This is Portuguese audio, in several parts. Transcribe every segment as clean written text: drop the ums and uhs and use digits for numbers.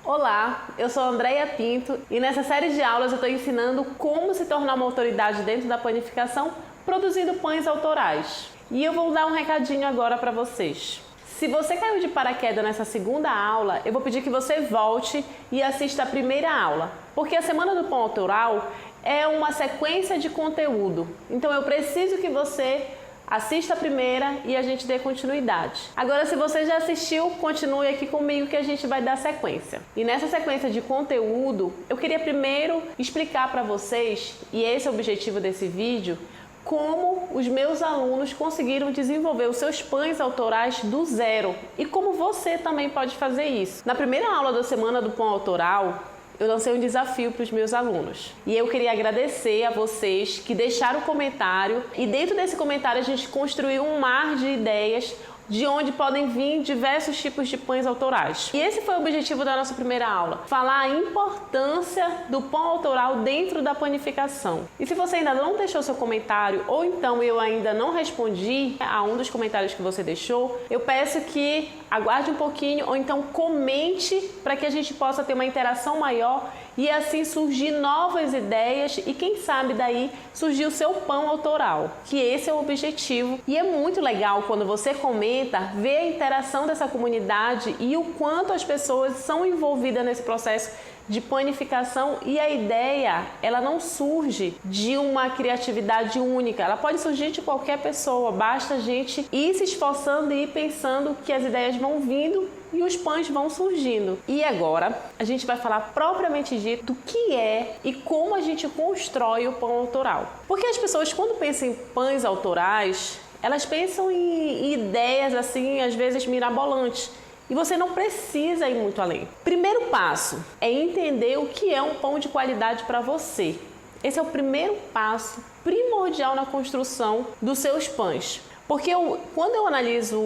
Olá, eu sou a Andréia Pinto e nessa série de aulas eu estou ensinando como se tornar uma autoridade dentro da panificação produzindo pães autorais. E eu vou dar um recadinho agora para vocês. Se você caiu de paraquedas nessa segunda aula, eu vou pedir que você volte e assista a primeira aula, porque a Semana do Pão Autoral é uma sequência de conteúdo. Então eu preciso que você assista a primeira e a gente dê continuidade. Agora, se você já assistiu, continue aqui comigo que a gente vai dar sequência. E nessa sequência de conteúdo, eu queria primeiro explicar para vocês, e esse é o objetivo desse vídeo, como os meus alunos conseguiram desenvolver os seus pães autorais do zero e como você também pode fazer isso. Na primeira aula da Semana do Pão Autoral, eu lancei um desafio para os meus alunos. E eu queria agradecer a vocês que deixaram o comentário e dentro desse comentário a gente construiu um mar de ideias de onde podem vir diversos tipos de pães autorais. E esse foi o objetivo da nossa primeira aula, falar a importância do pão autoral dentro da panificação. E se você ainda não deixou seu comentário, ou então eu ainda não respondi a um dos comentários que você deixou, eu peço que aguarde um pouquinho, ou então comente para que a gente possa ter uma interação maior e assim surgir novas ideias e quem sabe daí surgir o seu pão autoral, que esse é o objetivo. E é muito legal quando você comenta, ver a interação dessa comunidade e o quanto as pessoas são envolvidas nesse processo de panificação. E a ideia, ela não surge de uma criatividade única, ela pode surgir de qualquer pessoa, basta a gente ir se esforçando e ir pensando que as ideias vão vindo e os pães vão surgindo. E agora a gente vai falar propriamente dito do que é e como a gente constrói o pão autoral. Porque as pessoas, quando pensam em pães autorais, elas pensam em ideias assim, às vezes mirabolantes. E você não precisa ir muito além. Primeiro passo é entender o que é um pão de qualidade para você. Esse é o primeiro passo primordial na construção dos seus pães. Porque quando eu analiso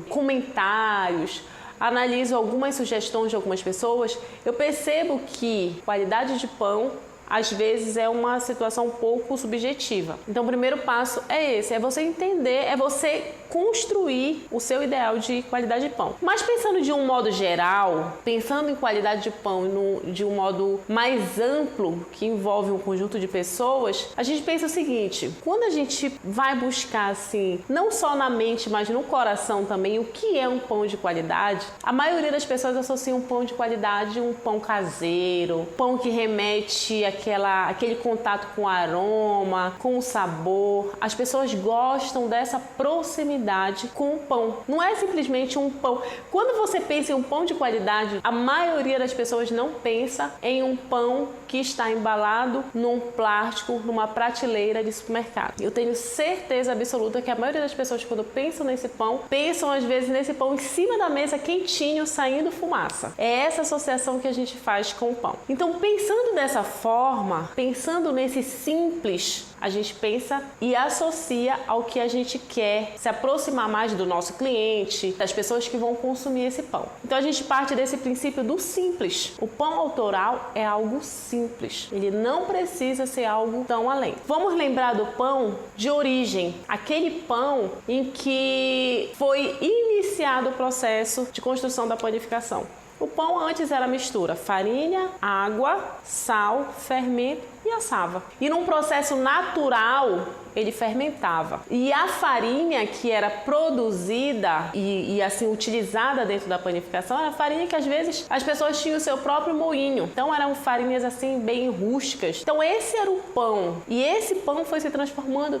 comentários, analiso algumas sugestões de algumas pessoas, eu percebo que qualidade de pão às vezes é uma situação um pouco subjetiva. Então o primeiro passo é esse, é você entender, é você construir o seu ideal de qualidade de pão. Mas pensando de um modo geral, pensando em qualidade de pão de um modo mais amplo, que envolve um conjunto de pessoas, a gente pensa o seguinte: quando a gente vai buscar assim, não só na mente, mas no coração também, o que é um pão de qualidade, a maioria das pessoas associa um pão de qualidade a um pão caseiro, pão que remete aquele contato com o aroma, com o sabor. As pessoas gostam dessa proximidade com o pão. Não é simplesmente um pão. Quando você pensa em um pão de qualidade, a maioria das pessoas não pensa em um pão que está embalado num plástico, numa prateleira de supermercado. Eu tenho certeza absoluta que a maioria das pessoas, quando pensam nesse pão, pensam às vezes nesse pão em cima da mesa, quentinho, saindo fumaça. É essa associação que a gente faz com o pão. Então, pensando dessa forma, pensando nesse simples, a gente pensa e associa ao que a gente quer se aproximar mais do nosso cliente, das pessoas que vão consumir esse pão. Então a gente parte desse princípio do simples. O pão autoral é algo simples, ele não precisa ser algo tão além. Vamos lembrar do pão de origem, aquele pão em que foi iniciado o processo de construção da panificação. O pão antes era mistura farinha, água, sal, fermento e assava. E num processo natural, ele fermentava. E a farinha que era produzida e assim utilizada dentro da panificação era farinha que às vezes as pessoas tinham o seu próprio moinho. Então eram farinhas assim bem rústicas. Então esse era o pão. E esse pão foi se transformando.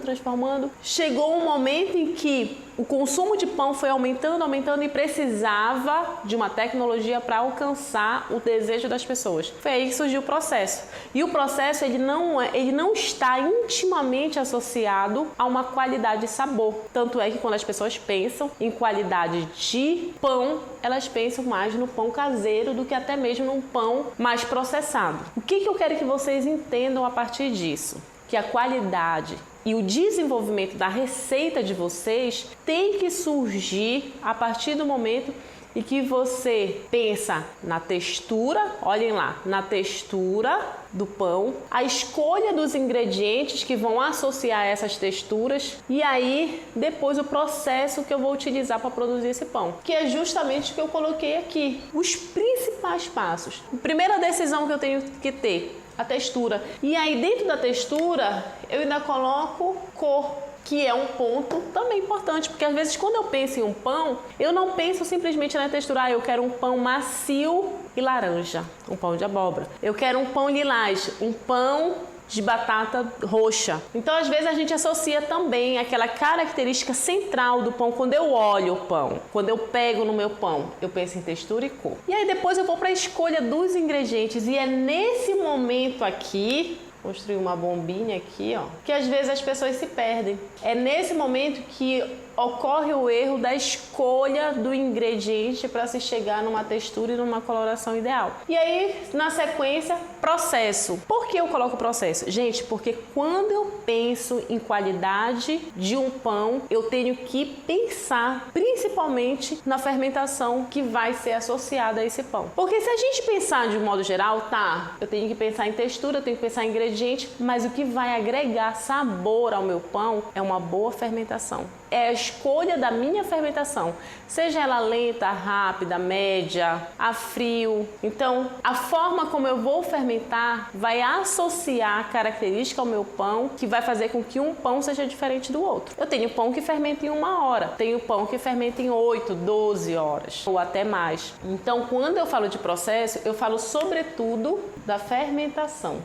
Chegou um momento em que o consumo de pão foi aumentando e precisava de uma tecnologia para alcançar o desejo das pessoas. Foi aí que surgiu o processo. E o processo ele não está intimamente associado a uma qualidade de sabor. Tanto é que quando as pessoas pensam em qualidade de pão, elas pensam mais no pão caseiro do que até mesmo num pão mais processado. O que eu quero que vocês entendam a partir disso? Que a qualidade e o desenvolvimento da receita de vocês tem que surgir a partir do momento e que você pensa na textura, olhem lá, na textura do pão, a escolha dos ingredientes que vão associar essas texturas e aí depois o processo que eu vou utilizar para produzir esse pão, que é justamente o que eu coloquei aqui, os principais passos. A primeira decisão que eu tenho que ter, a textura. E aí dentro da textura eu ainda coloco cor, que é um ponto também importante, porque às vezes quando eu penso em um pão, eu não penso simplesmente na textura, eu quero um pão macio e laranja, um pão de abóbora. Eu quero um pão lilás, um pão de batata roxa. Então às vezes a gente associa também aquela característica central do pão. Quando eu olho o pão, quando eu pego no meu pão, eu penso em textura e cor. E aí depois eu vou para a escolha dos ingredientes e é nesse momento aqui, construir uma bombinha aqui, ó, que às vezes as pessoas se perdem. É nesse momento que ocorre o erro da escolha do ingrediente para se chegar numa textura e numa coloração ideal. E aí, na sequência, processo. Por que eu coloco processo? Gente, porque quando eu penso em qualidade de um pão, eu tenho que pensar principalmente na fermentação que vai ser associada a esse pão. Porque se a gente pensar de um modo geral, tá, eu tenho que pensar em textura, eu tenho que pensar em ingrediente, mas o que vai agregar sabor ao meu pão é uma boa fermentação. É a escolha da minha fermentação, seja ela lenta, rápida, média, a frio. Então, a forma como eu vou fermentar vai associar a característica ao meu pão, que vai fazer com que um pão seja diferente do outro. Eu tenho pão que fermenta em 1 hora, tenho pão que fermenta em 8, 12 horas ou até mais. Então, quando eu falo de processo, eu falo sobretudo da fermentação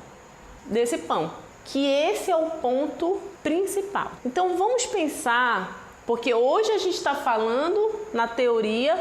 desse pão, que esse é o ponto principal. Então vamos pensar, porque hoje a gente está falando na teoria,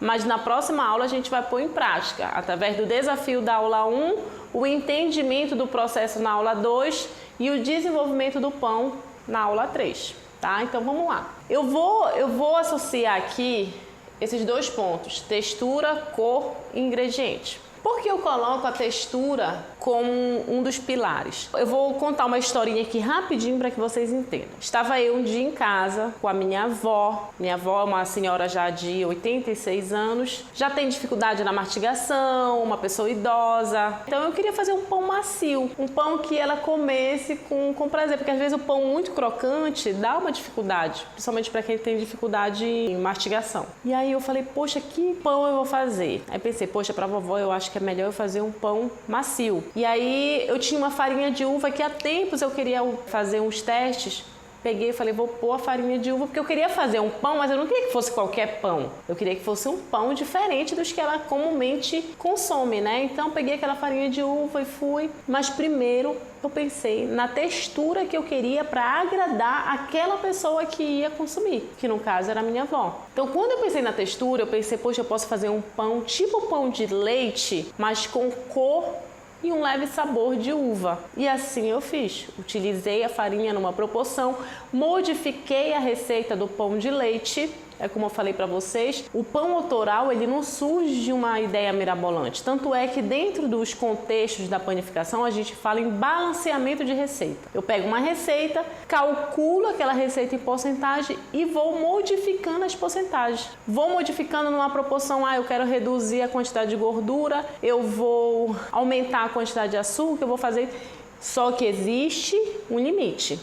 mas na próxima aula a gente vai pôr em prática, através do desafio da aula 1, o entendimento do processo na aula 2 e o desenvolvimento do pão na aula 3, tá? Então vamos lá. Eu vou associar aqui esses 2 pontos, textura, cor e ingrediente. Por que eu coloco a textura como um dos pilares? Eu vou contar uma historinha aqui rapidinho para que vocês entendam. Estava eu um dia em casa com a minha avó. Minha avó é uma senhora já de 86 anos, já tem dificuldade na mastigação, uma pessoa idosa. Então eu queria fazer um pão macio, um pão que ela comesse com prazer, porque às vezes o pão muito crocante dá uma dificuldade, principalmente para quem tem dificuldade em mastigação. E aí eu falei, poxa, que pão eu vou fazer? Aí pensei, poxa, para a vovó eu acho que é melhor eu fazer um pão macio. E aí eu tinha uma farinha de uva que há tempos eu queria fazer uns testes. Peguei e falei, vou pôr a farinha de uva, porque eu queria fazer um pão, mas eu não queria que fosse qualquer pão. Eu queria que fosse um pão diferente dos que ela comumente consome, né? Então peguei aquela farinha de uva e fui. Mas primeiro eu pensei na textura que eu queria para agradar aquela pessoa que ia consumir, que no caso era a minha avó. Então quando eu pensei na textura, eu pensei, poxa, eu posso fazer um pão tipo pão de leite, mas com cor e um leve sabor de uva. E assim eu fiz. Utilizei a farinha numa proporção, modifiquei a receita do pão de leite. É como eu falei para vocês, o pão autoral ele não surge de uma ideia mirabolante. Tanto é que dentro dos contextos da panificação a gente fala em balanceamento de receita. Eu pego uma receita, calculo aquela receita em porcentagem e vou modificando as porcentagens. Vou modificando numa proporção, eu quero reduzir a quantidade de gordura, eu vou aumentar a quantidade de açúcar, eu vou fazer... Só que existe um limite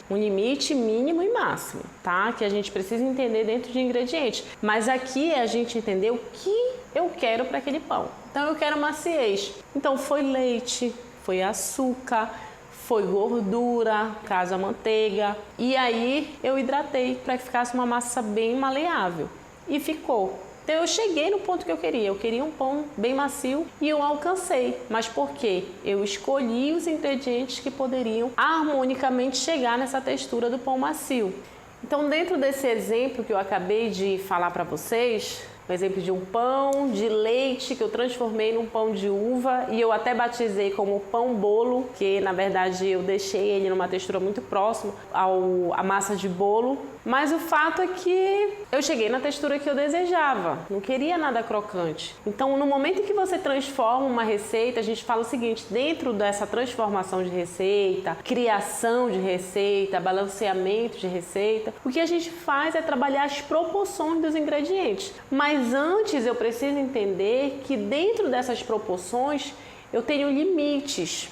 mínimo e máximo, tá? Que a gente precisa entender dentro de ingredientes. Mas aqui é a gente entender o que eu quero para aquele pão. Então eu quero maciez. Então foi leite, foi açúcar, foi gordura, caso a manteiga. E aí eu hidratei para que ficasse uma massa bem maleável. E ficou. Então eu cheguei no ponto que eu queria um pão bem macio e eu alcancei. Mas por quê? Eu escolhi os ingredientes que poderiam harmonicamente chegar nessa textura do pão macio. Então dentro desse exemplo que eu acabei de falar para vocês, um exemplo de um pão de leite que eu transformei num pão de uva e eu até batizei como pão bolo, que na verdade eu deixei ele numa textura muito próxima à massa de bolo. Mas o fato é que eu cheguei na textura que eu desejava, não queria nada crocante. Então, no momento em que você transforma uma receita, a gente fala o seguinte, dentro dessa transformação de receita, criação de receita, balanceamento de receita, o que a gente faz é trabalhar as proporções dos ingredientes. Mas antes eu preciso entender que dentro dessas proporções eu tenho limites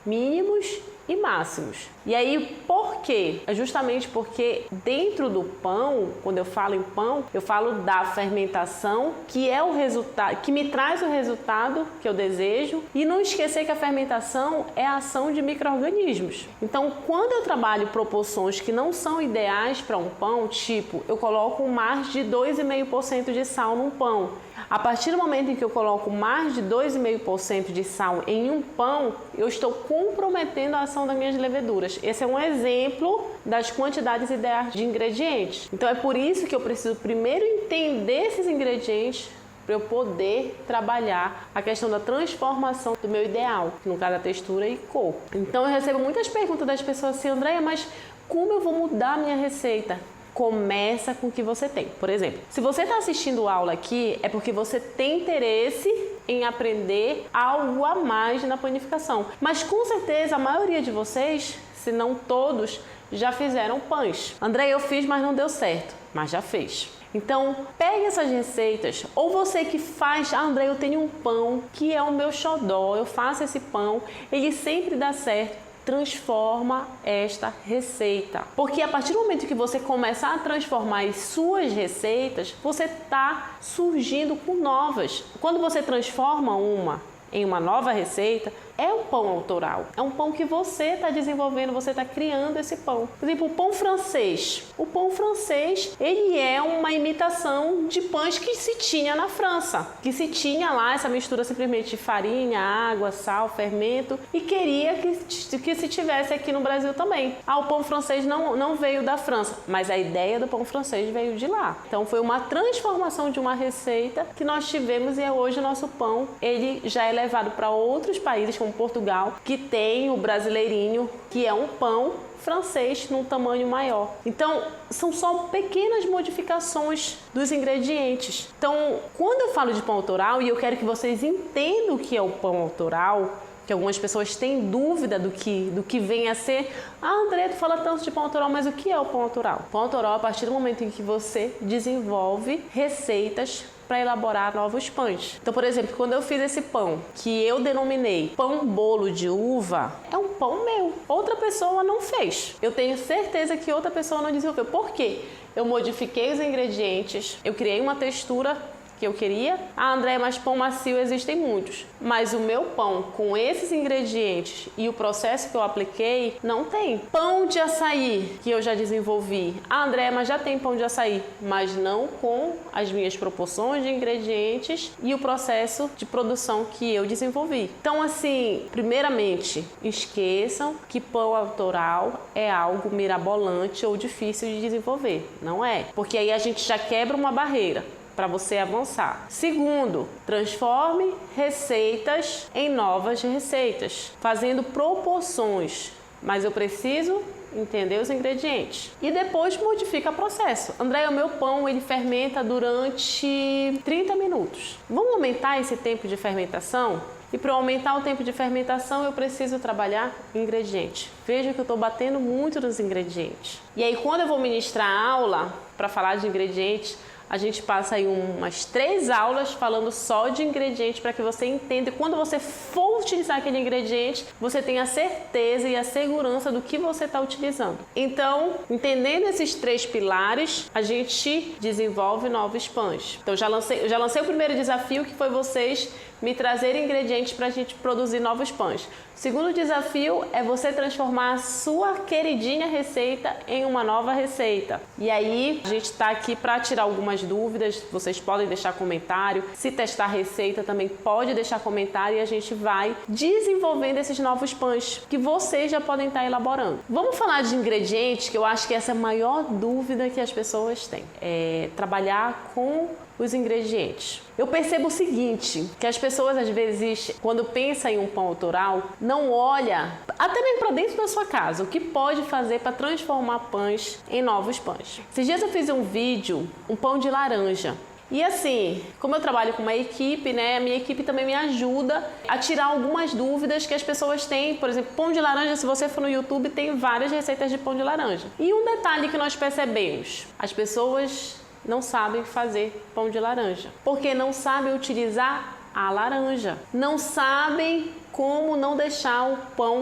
mínimos e máximos. E aí, por quê? É justamente porque dentro do pão, quando eu falo em pão, eu falo da fermentação, que é o resultado, que me traz o resultado que eu desejo, e não esquecer que a fermentação é a ação de micro-organismos. Então, quando eu trabalho proporções que não são ideais para um pão, tipo, eu coloco mais de 2,5% de sal num pão. A partir do momento em que eu coloco mais de 2,5% de sal em um pão, eu estou comprometendo a ação das minhas leveduras. Esse é um exemplo das quantidades ideais de ingredientes. Então é por isso que eu preciso primeiro entender esses ingredientes para eu poder trabalhar a questão da transformação do meu ideal, no caso a textura e cor. Então eu recebo muitas perguntas das pessoas assim, Andréia, mas como eu vou mudar a minha receita? Começa com o que você tem. Por exemplo, se você está assistindo aula aqui, é porque você tem interesse em aprender algo a mais na panificação. Mas com certeza a maioria de vocês, se não todos, já fizeram pães. André, eu fiz, mas não deu certo. Mas já fez. Então, pegue essas receitas. Ou você que faz, André, eu tenho um pão que é o meu xodó, eu faço esse pão, ele sempre dá certo. Transforma esta receita. Porque a partir do momento que você começar a transformar as suas receitas, você está surgindo com novas. Quando você transforma uma em uma nova receita, é um pão autoral. É um pão que você está desenvolvendo, você está criando esse pão. Por exemplo, o pão francês. O pão francês, ele é uma imitação de pães que se tinha na França. Que se tinha lá essa mistura simplesmente de farinha, água, sal, fermento. E queria que se tivesse aqui no Brasil também. O pão francês não veio da França, mas a ideia do pão francês veio de lá. Então foi uma transformação de uma receita que nós tivemos e hoje o nosso pão, ele já é levado para outros países, como Portugal, que tem o brasileirinho, que é um pão francês num tamanho maior. Então, são só pequenas modificações dos ingredientes. Então, quando eu falo de pão autoral, e eu quero que vocês entendam o que é o pão autoral, que algumas pessoas têm dúvida do que vem a ser. André, tu fala tanto de pão autoral, mas o que é o pão autoral? Pão autoral é a partir do momento em que você desenvolve receitas para elaborar novos pães. Então, por exemplo, quando eu fiz esse pão, que eu denominei pão bolo de uva, é um pão meu. Outra pessoa não fez. Eu tenho certeza que outra pessoa não desenvolveu. Por quê? Eu modifiquei os ingredientes, eu criei uma textura que eu queria. André, mas pão macio existem muitos. Mas o meu pão com esses ingredientes e o processo que eu apliquei, não tem. Pão de açaí, que eu já desenvolvi. André, mas já tem pão de açaí. Mas não com as minhas proporções de ingredientes e o processo de produção que eu desenvolvi. Então, assim, primeiramente, esqueçam que pão autoral é algo mirabolante ou difícil de desenvolver. Não é. Porque aí a gente já quebra uma barreira para você avançar. Segundo, transforme receitas em novas receitas, fazendo proporções. Mas eu preciso entender os ingredientes. E depois modifica o processo. André, o meu pão, ele fermenta durante 30 minutos. Vamos aumentar esse tempo de fermentação? E para aumentar o tempo de fermentação, eu preciso trabalhar ingredientes. Veja que eu estou batendo muito nos ingredientes. E aí, quando eu vou ministrar aula para falar de ingredientes, a gente passa aí umas 3 aulas falando só de ingredientes para que você entenda. E quando você for utilizar aquele ingrediente, você tenha a certeza e a segurança do que você está utilizando. Então, entendendo esses 3 pilares, a gente desenvolve novos pães. Então, eu já lancei o primeiro desafio, que foi vocês me trazerem ingredientes para a gente produzir novos pães. O segundo desafio é você transformar a sua queridinha receita em uma nova receita. E aí, a gente está aqui para tirar algumas algumas dúvidas, vocês podem deixar comentário. Se testar receita também pode deixar comentário e a gente vai desenvolvendo esses novos pães que vocês já podem estar elaborando. Vamos falar de ingredientes, que eu acho que essa é a maior dúvida que as pessoas têm. É trabalhar com os ingredientes. Eu percebo o seguinte, que as pessoas às vezes, quando pensam em um pão autoral, não olha até mesmo para dentro da sua casa, o que pode fazer para transformar pães em novos pães. Esses dias eu fiz um vídeo, um pão de laranja. E assim, como eu trabalho com uma equipe, né, a minha equipe também me ajuda a tirar algumas dúvidas que as pessoas têm. Por exemplo, pão de laranja, se você for no YouTube, tem várias receitas de pão de laranja. E um detalhe que nós percebemos, as pessoas não sabem fazer pão de laranja, porque não sabem utilizar a laranja, não sabem como não deixar o pão,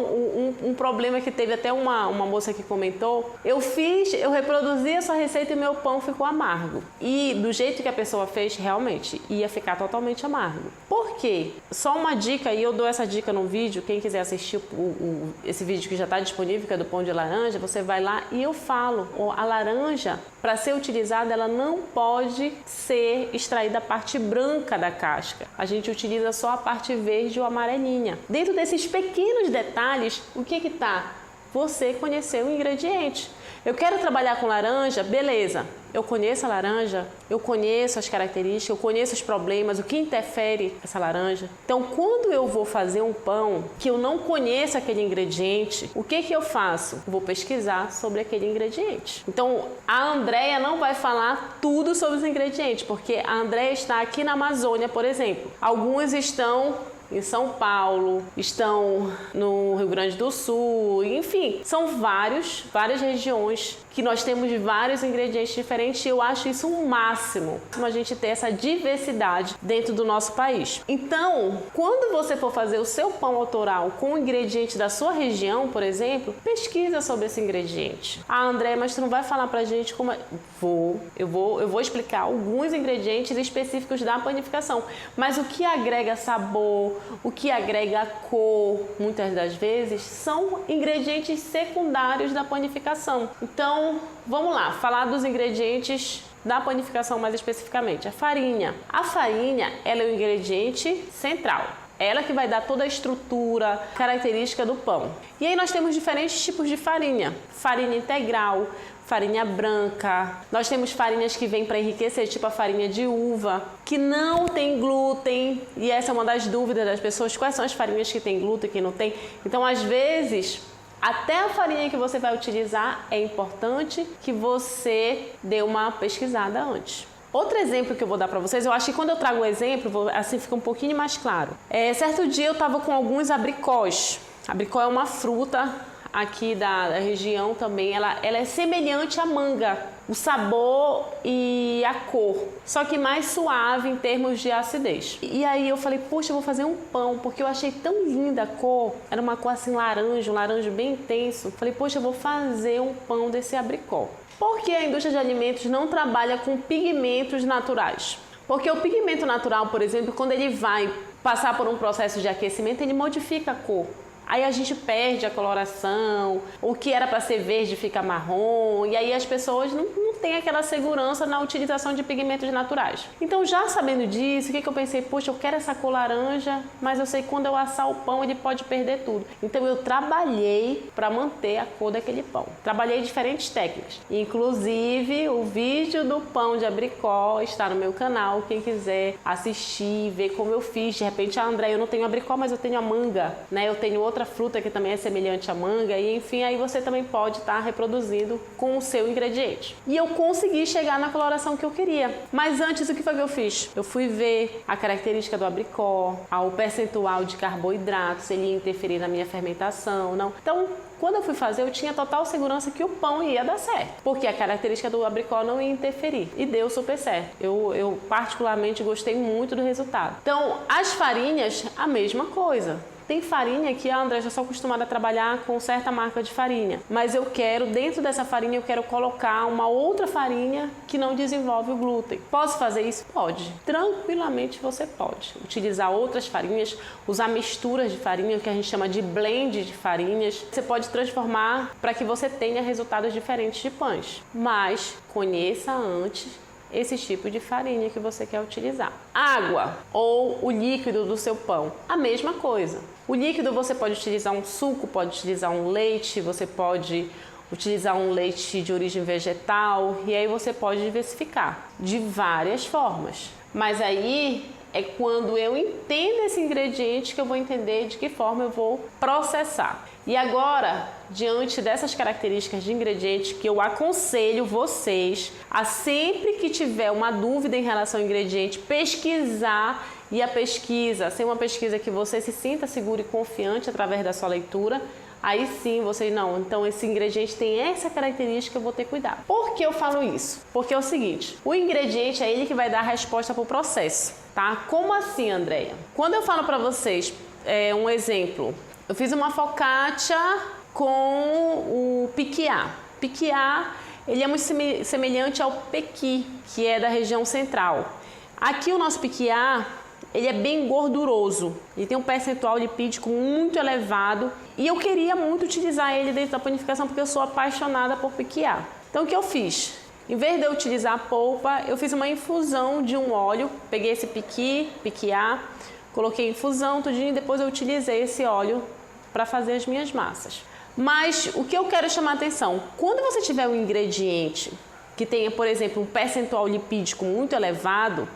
um problema que teve até uma moça que comentou, eu reproduzi essa receita e meu pão ficou amargo. E do jeito que a pessoa fez, realmente ia ficar totalmente amargo. Por quê? Só uma dica, e eu dou essa dica no vídeo, quem quiser assistir esse vídeo que já está disponível, que é do pão de laranja, você vai lá e eu falo, a laranja, para ser utilizada, ela não pode ser extraída a parte branca da casca. A gente utiliza só a parte verde ou amarelinha. Dentro desses pequenos detalhes, o que tá? Você conhecer o ingrediente. Eu quero trabalhar com laranja, beleza. Eu conheço a laranja, eu conheço as características, eu conheço os problemas, o que interfere essa laranja. Então, quando eu vou fazer um pão que eu não conheço aquele ingrediente, o que eu faço? Eu vou pesquisar sobre aquele ingrediente. Então, a Andréia não vai falar tudo sobre os ingredientes, porque a Andréia está aqui na Amazônia, por exemplo. Alguns estão em São Paulo, estão no Rio Grande do Sul, enfim, são várias regiões que nós temos vários ingredientes diferentes e eu acho isso um máximo, a gente ter essa diversidade dentro do nosso país. Então, quando você for fazer o seu pão autoral com ingredientes da sua região, por exemplo, pesquisa sobre esse ingrediente. André, mas tu não vai falar pra gente como é? Eu vou explicar alguns ingredientes específicos da panificação, mas o que agrega sabor, o que agrega cor, muitas das vezes, são ingredientes secundários da panificação. Então, vamos lá, falar dos ingredientes da panificação mais especificamente. A farinha. A farinha, ela é o ingrediente central. Ela que vai dar toda a estrutura característica do pão. E aí nós temos diferentes tipos de farinha. Farinha integral, farinha branca. Nós temos farinhas que vêm para enriquecer, tipo a farinha de uva, que não tem glúten. E essa é uma das dúvidas das pessoas, quais são as farinhas que tem glúten e que não tem. Então, às vezes, até a farinha que você vai utilizar, é importante que você dê uma pesquisada antes. Outro exemplo que eu vou dar para vocês, eu acho que quando eu trago o exemplo, assim fica um pouquinho mais claro. Certo dia eu estava com alguns abricós. Abricó é uma fruta aqui da região também, ela é semelhante à manga, o sabor e a cor, só que mais suave em termos de acidez. E aí eu falei, poxa, eu vou fazer um pão, porque eu achei tão linda a cor, era uma cor assim laranja, um laranja bem intenso. Falei, poxa, eu vou fazer um pão desse abricó. Por que a indústria de alimentos não trabalha com pigmentos naturais? Porque o pigmento natural, por exemplo, quando ele vai passar por um processo de aquecimento, ele modifica a cor. Aí a gente perde a coloração, o que era para ser verde fica marrom, e aí as pessoas não têm aquela segurança na utilização de pigmentos naturais. Então, já sabendo disso, o que eu pensei? Poxa, eu quero essa cor laranja, mas eu sei que quando eu assar o pão ele pode perder tudo. Então, eu trabalhei para manter a cor daquele pão. Trabalhei diferentes técnicas. Inclusive, o vídeo do pão de abricó está no meu canal. Quem quiser assistir, ver como eu fiz. De repente, André, eu não tenho abricó, mas eu tenho a manga, né? Eu tenho outra fruta que também é semelhante à manga e enfim, aí você também pode estar reproduzindo com o seu ingrediente. E eu consegui chegar na coloração que eu queria. Mas antes, o que foi que eu fiz? Eu fui ver a característica do abricó, o percentual de carboidratos, se ele ia interferir na minha fermentação, não. Então, quando eu fui fazer, eu tinha total segurança que o pão ia dar certo, porque a característica do abricó não ia interferir. E deu super certo. Eu particularmente gostei muito do resultado. Então, as farinhas, a mesma coisa. Tem farinha que a André já sou acostumada a trabalhar com certa marca de farinha, mas eu quero, dentro dessa farinha, eu quero colocar uma outra farinha que não desenvolve o glúten. Posso fazer isso? Pode. Tranquilamente você pode. Utilizar outras farinhas, usar misturas de farinha, que a gente chama de blend de farinhas. Você pode transformar para que você tenha resultados diferentes de pães. Mas conheça antes esse tipo de farinha que você quer utilizar. Água ou o líquido do seu pão, a mesma coisa. O líquido você pode utilizar um suco, pode utilizar um leite, você pode utilizar um leite de origem vegetal e aí você pode diversificar de várias formas. Mas aí é quando eu entendo esse ingrediente que eu vou entender de que forma eu vou processar. E agora, diante dessas características de ingrediente que eu aconselho vocês a sempre que tiver uma dúvida em relação ao ingrediente, pesquisar, e a pesquisa, ser uma pesquisa que você se sinta seguro e confiante através da sua leitura, aí sim você, não, então esse ingrediente tem essa característica, eu vou ter cuidado. Por que eu falo isso? Porque é o seguinte, o ingrediente é ele que vai dar a resposta para o processo, tá? Como assim, Andréia? Quando eu falo para vocês, um exemplo, eu fiz uma focaccia com o piquiá. Piquiá, ele é muito semelhante ao pequi, que é da região central. Aqui o nosso piquiá, ele é bem gorduroso, ele tem um percentual lipídico muito elevado e eu queria muito utilizar ele dentro da panificação porque eu sou apaixonada por piquiá. Então o que eu fiz? Em vez de eu utilizar a polpa, eu fiz uma infusão de um óleo, peguei esse piquiá, coloquei em infusão tudinho e depois eu utilizei esse óleo para fazer as minhas massas. Mas o que eu quero chamar a atenção, quando você tiver um ingrediente que tenha, por exemplo, um percentual lipídico muito elevado,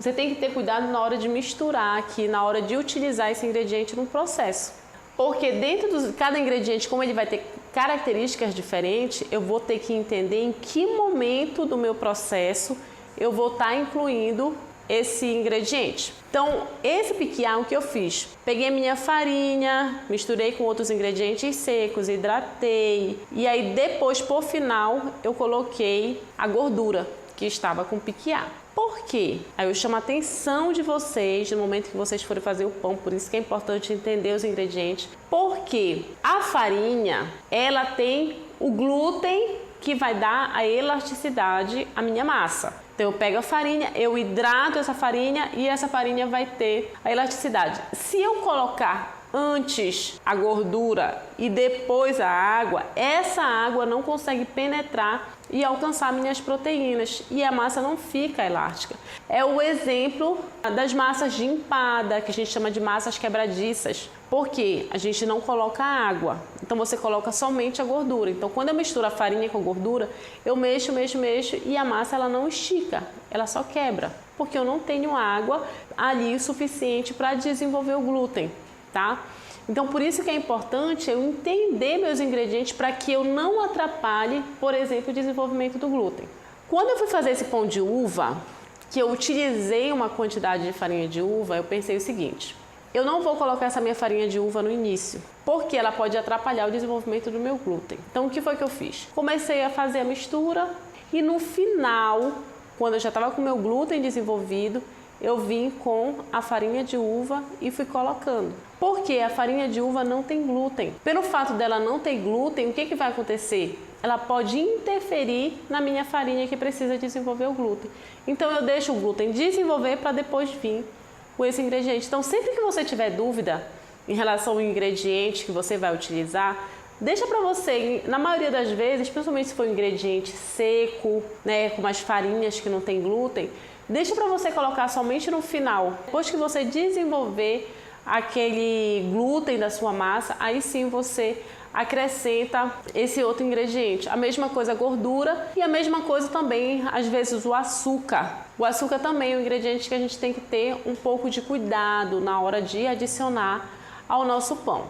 você tem que ter cuidado na hora de misturar aqui, na hora de utilizar esse ingrediente no processo. Porque dentro de cada ingrediente, como ele vai ter características diferentes, eu vou ter que entender em que momento do meu processo eu vou estar incluindo esse ingrediente. Então, esse piquiá, o que eu fiz? Peguei a minha farinha, misturei com outros ingredientes secos, hidratei e aí depois, por final, eu coloquei a gordura que estava com o piquiá. Por quê? Aí eu chamo a atenção de vocês no momento que vocês forem fazer o pão, por isso que é importante entender os ingredientes, porque a farinha, ela tem o glúten que vai dar a elasticidade à minha massa. Então eu pego a farinha, eu hidrato essa farinha e essa farinha vai ter a elasticidade. Se eu colocar antes a gordura e depois a água, essa água não consegue penetrar e alcançar minhas proteínas e a massa não fica elástica. É o exemplo das massas de empada, que a gente chama de massas quebradiças, porque a gente não coloca água, então você coloca somente a gordura. Então quando eu misturo a farinha com a gordura, eu mexo e a massa ela não estica, ela só quebra, porque eu não tenho água ali o suficiente para desenvolver o glúten, tá? Então, por isso que é importante eu entender meus ingredientes para que eu não atrapalhe, por exemplo, o desenvolvimento do glúten. Quando eu fui fazer esse pão de uva, que eu utilizei uma quantidade de farinha de uva, eu pensei o seguinte, eu não vou colocar essa minha farinha de uva no início, porque ela pode atrapalhar o desenvolvimento do meu glúten. Então, o que foi que eu fiz? Comecei a fazer a mistura e no final, quando eu já estava com o meu glúten desenvolvido, eu vim com a farinha de uva e fui colocando. Porque a farinha de uva não tem glúten. Pelo fato dela não ter glúten, o que vai acontecer? Ela pode interferir na minha farinha que precisa desenvolver o glúten. Então eu deixo o glúten desenvolver para depois vir com esse ingrediente. Então sempre que você tiver dúvida em relação ao ingrediente que você vai utilizar, deixa para você, na maioria das vezes, principalmente se for um ingrediente seco, né, com umas farinhas que não tem glúten, deixa para você colocar somente no final. Depois que você desenvolver aquele glúten da sua massa, aí sim você acrescenta esse outro ingrediente. A mesma coisa a gordura e a mesma coisa também, às vezes, o açúcar. O açúcar também é um ingrediente que a gente tem que ter um pouco de cuidado na hora de adicionar ao nosso pão.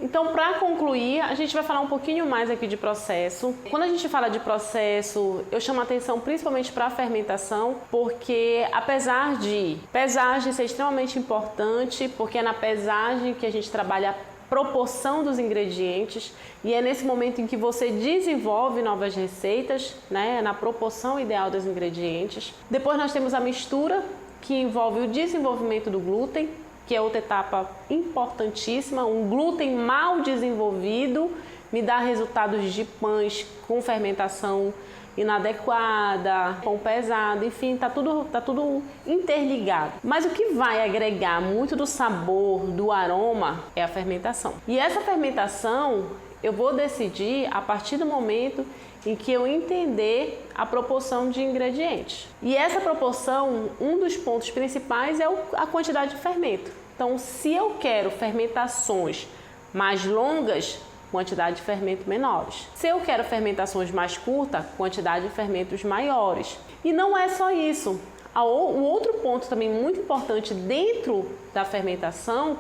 Então, para concluir, a gente vai falar um pouquinho mais aqui de processo. Quando a gente fala de processo, eu chamo a atenção principalmente para a fermentação, porque apesar de pesagem ser extremamente importante, porque é na pesagem que a gente trabalha a proporção dos ingredientes e é nesse momento em que você desenvolve novas receitas, né, na proporção ideal dos ingredientes. Depois nós temos a mistura, que envolve o desenvolvimento do glúten, que é outra etapa importantíssima. Um glúten mal desenvolvido me dá resultados de pães com fermentação inadequada, pão pesado, enfim, tá tudo interligado. Mas o que vai agregar muito do sabor, do aroma, é a fermentação. E essa fermentação eu vou decidir a partir do momento em que eu entender a proporção de ingredientes. E essa proporção, um dos pontos principais é a quantidade de fermento. Então, se eu quero fermentações mais longas, quantidade de fermento menores. Se eu quero fermentações mais curtas, quantidade de fermentos maiores. E não é só isso. O outro ponto também muito importante dentro da fermentação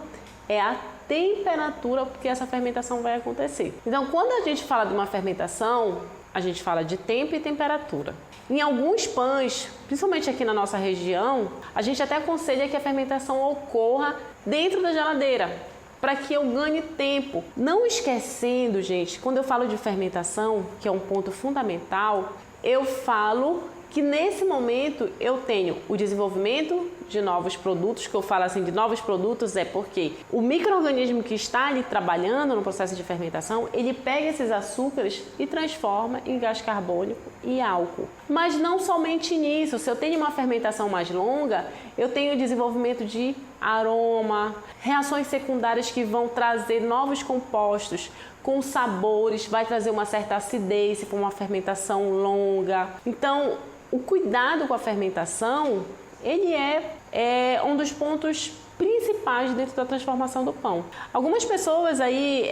é a temperatura que essa fermentação vai acontecer. Então, quando a gente fala de uma fermentação, a gente fala de tempo e temperatura. Em alguns pães, principalmente aqui na nossa região, a gente até aconselha que a fermentação ocorra dentro da geladeira, para que eu ganhe tempo. Não esquecendo, gente, quando eu falo de fermentação, que é um ponto fundamental, eu falo que nesse momento eu tenho o desenvolvimento de novos produtos, que eu falo assim de novos produtos é porque o micro-organismo que está ali trabalhando no processo de fermentação, ele pega esses açúcares e transforma em gás carbônico e álcool. Mas não somente nisso, se eu tenho uma fermentação mais longa, eu tenho o desenvolvimento de aroma, reações secundárias que vão trazer novos compostos com sabores, vai trazer uma certa acidez se for uma fermentação longa. Então, o cuidado com a fermentação, ele é um dos pontos principais dentro da transformação do pão. Algumas pessoas aí,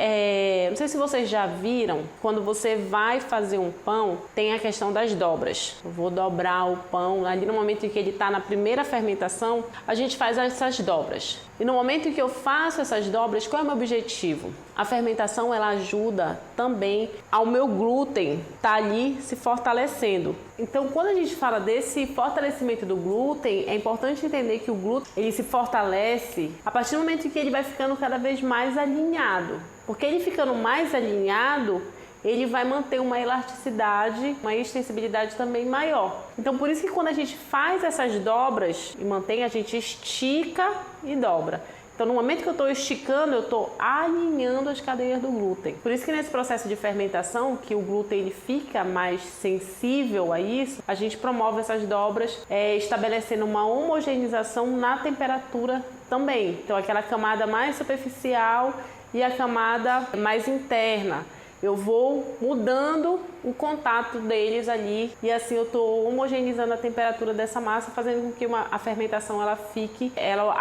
não sei se vocês já viram, quando você vai fazer um pão, tem a questão das dobras. Eu vou dobrar o pão, ali no momento em que ele está na primeira fermentação, a gente faz essas dobras. E no momento em que eu faço essas dobras, qual é o meu objetivo? A fermentação, ela ajuda também ao meu glúten estar ali se fortalecendo. Então, quando a gente fala desse fortalecimento do glúten, é importante entender que o glúten, ele se fortalece a partir do momento em que ele vai ficando cada vez mais alinhado. Porque ele ficando mais alinhado, ele vai manter uma elasticidade, uma extensibilidade também maior. Então, por isso que quando a gente faz essas dobras e mantém, a gente estica e dobra. Então, no momento que eu estou esticando, eu estou alinhando as cadeias do glúten. Por isso que nesse processo de fermentação, que o glúten ele fica mais sensível a isso, a gente promove essas dobras, estabelecendo uma homogeneização na temperatura também. Então, aquela camada mais superficial e a camada mais interna. Eu vou mudando o contato deles ali e assim eu estou homogeneizando a temperatura dessa massa, fazendo com que a fermentação ela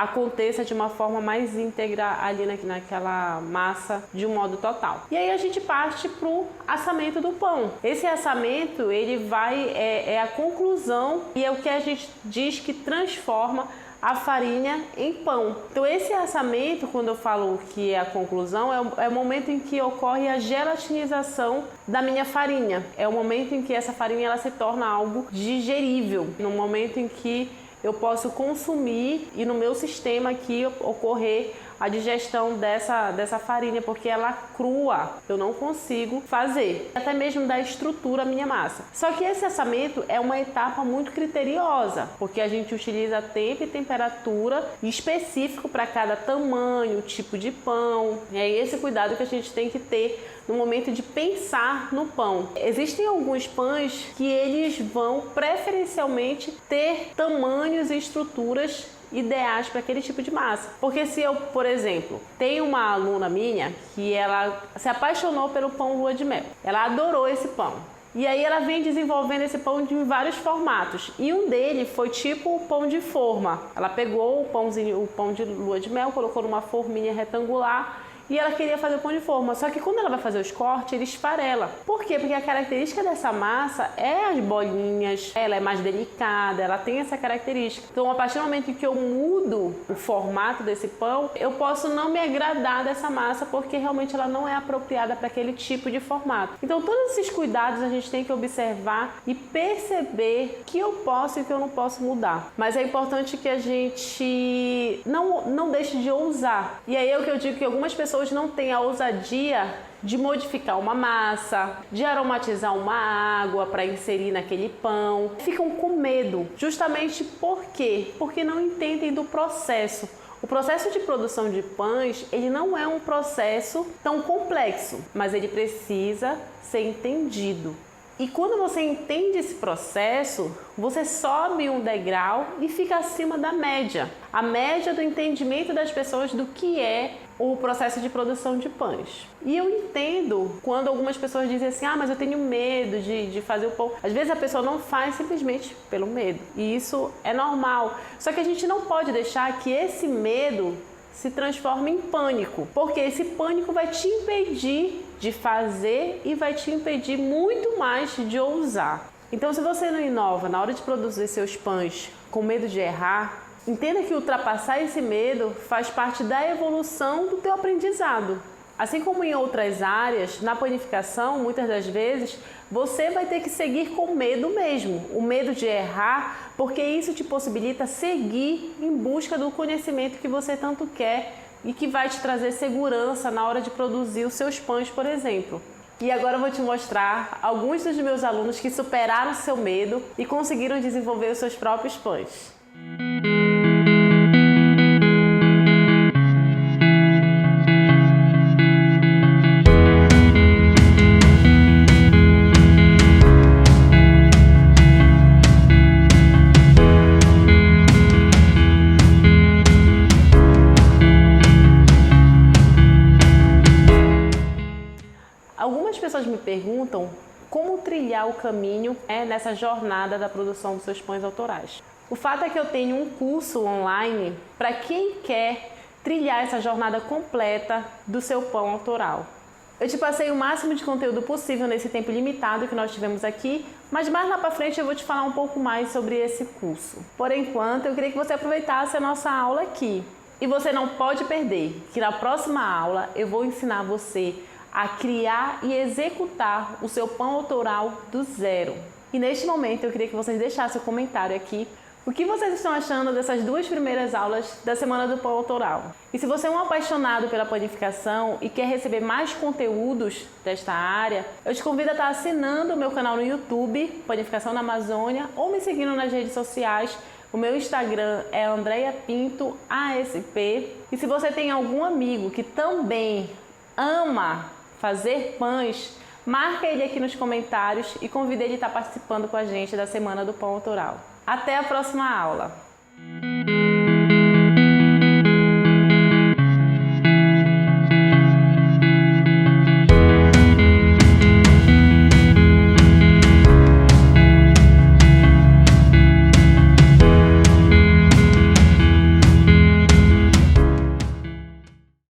aconteça de uma forma mais íntegra ali naquela massa de um modo total. E aí a gente parte para o assamento do pão. Esse assamento ele é a conclusão e é o que a gente diz que transforma a farinha em pão. Então esse assamento, quando eu falo que é a conclusão, é o momento em que ocorre a gelatinização da minha farinha. É o momento em que essa farinha ela se torna algo digerível, no momento em que eu posso consumir e no meu sistema aqui ocorrer a digestão dessa farinha, porque ela crua, eu não consigo fazer, até mesmo da estrutura minha massa. Só que esse assamento é uma etapa muito criteriosa, porque a gente utiliza tempo e temperatura específico para cada tamanho, tipo de pão. E é esse cuidado que a gente tem que ter no momento de pensar no pão. Existem alguns pães que eles vão preferencialmente ter tamanhos e estruturas ideais para aquele tipo de massa. Porque se eu, por exemplo, tenho uma aluna minha que ela se apaixonou pelo pão lua de mel, ela adorou esse pão. E aí ela vem desenvolvendo esse pão de vários formatos. E um deles foi tipo o pão de forma. Ela pegou o pão de lua de mel, colocou numa forminha retangular e ela queria fazer o pão de forma. Só que quando ela vai fazer os cortes, ele esfarela. Por quê? Porque a característica dessa massa é as bolinhas, ela é mais delicada, ela tem essa característica. Então, a partir do momento em que eu mudo o formato desse pão, eu posso não me agradar dessa massa, porque realmente ela não é apropriada para aquele tipo de formato. Então, todos esses cuidados a gente tem que observar e perceber que eu posso e que eu não posso mudar. Mas é importante que a gente não deixe de ousar. E aí é o que eu digo, que algumas pessoas não têm a ousadia de modificar uma massa, de aromatizar uma água para inserir naquele pão. Ficam com medo, justamente por quê? Porque não entendem do processo. O processo de produção de pães, ele não é um processo tão complexo, mas ele precisa ser entendido. E quando você entende esse processo, você sobe um degrau e fica acima da média. A média do entendimento das pessoas do que é o processo de produção de pães. E eu entendo quando algumas pessoas dizem assim, mas eu tenho medo de fazer o pão. Às vezes a pessoa não faz simplesmente pelo medo, e isso é normal. Só que a gente não pode deixar que esse medo se transforme em pânico, porque esse pânico vai te impedir de fazer e vai te impedir muito mais de ousar. Então, se você não inova na hora de produzir seus pães com medo de errar, entenda que ultrapassar esse medo faz parte da evolução do teu aprendizado. Assim como em outras áreas, na panificação, muitas das vezes, você vai ter que seguir com medo mesmo, o medo de errar, porque isso te possibilita seguir em busca do conhecimento que você tanto quer e que vai te trazer segurança na hora de produzir os seus pães, por exemplo. E agora eu vou te mostrar alguns dos meus alunos que superaram seu medo e conseguiram desenvolver os seus próprios pães. Algumas pessoas me perguntam como trilhar o caminho nessa jornada da produção dos seus pães autorais. O fato é que eu tenho um curso online para quem quer trilhar essa jornada completa do seu pão autoral. Eu te passei o máximo de conteúdo possível nesse tempo limitado que nós tivemos aqui, mas mais lá para frente eu vou te falar um pouco mais sobre esse curso. Por enquanto, eu queria que você aproveitasse a nossa aula aqui. E você não pode perder, que na próxima aula eu vou ensinar você a criar e executar o seu pão autoral do zero. E neste momento eu queria que vocês deixassem o comentário aqui o que vocês estão achando dessas duas primeiras aulas da Semana do Pão Autoral. E se você é um apaixonado pela panificação e quer receber mais conteúdos desta área, eu te convido a estar assinando o meu canal no YouTube, Panificação na Amazônia, ou me seguindo nas redes sociais. O meu Instagram é Andreia Pinto ASP. E se você tem algum amigo que também ama fazer pães, marca ele aqui nos comentários e convida ele a estar participando com a gente da Semana do Pão Autoral. Até a próxima aula!